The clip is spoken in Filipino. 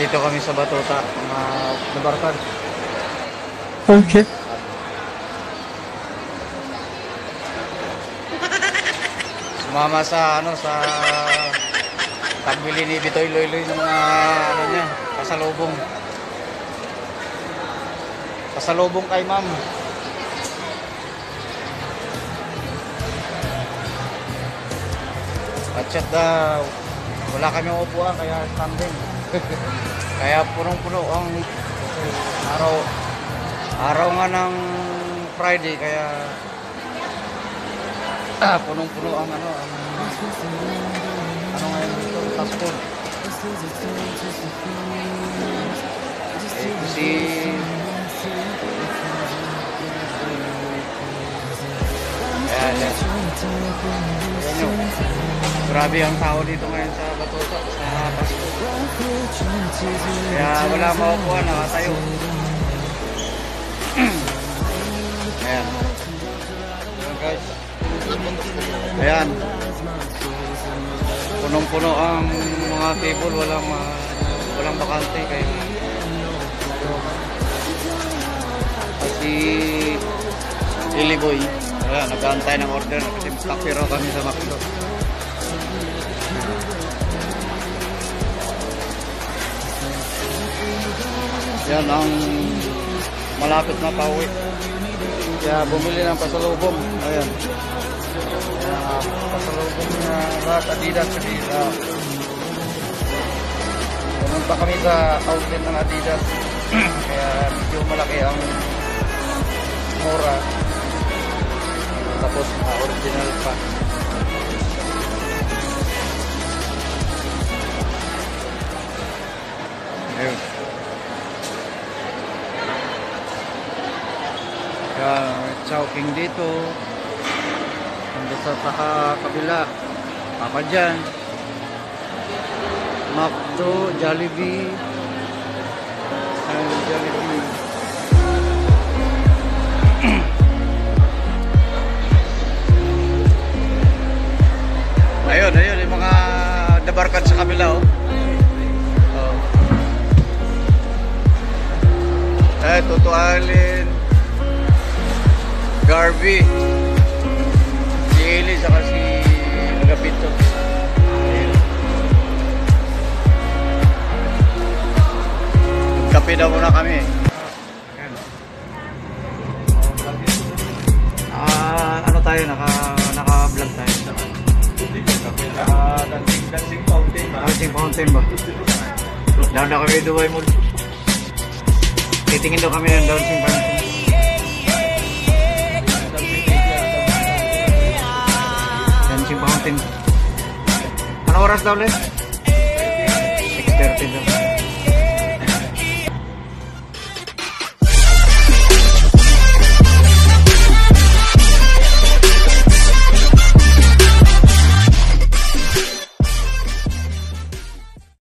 Dito kami sa Batuta, mga nabarkad. Okay. Sumama sa sa pagbili ni Bitoy Loyloy ng mga niya, pasalubong. Pasalubong kay ma'am. At chat daw, wala kami upuan kaya standing. Kaya punong-puno ang araw nga ng Friday kaya punong-puno ang ano ngayon dito, fast food. Kasi ayan yun. Grabe ang tao dito ngayon sa Batuta, sa fast food. Kaya wala maupuan, nakatayo. Ayan. Ayan guys. Ayan. Punong-puno ang mga table, walang bakante kayo. Kasi Iliboy. Ayan, nag-aantay ng order kasi kakiro kami sa McDo. Yan ang malapit na pauwi. Kaya bumili ng pasalubong. Ayan. Pasalubong na lahat Adidas. Pumunta kami sa outlet ng Adidas. Kaya medyo malaki ang mura. Tapos original pa. Ayun. Chowking dito hanggang sa kabila apa dyan McDo, Jollibee Jollibee. Ayun yung mga dabarkad sa kabila Tutualin Garvey, si Eli, saka si Agapito. Kape daw muna kami. Ano tayo, naka-vlog tayo. Dancing fountain ba? Dancing fountain ba? Daw na kami Dubai Mall. Titingin daw kami ng dancing fountain. Fountain. Ano oras daw ulit? 6:30 daw.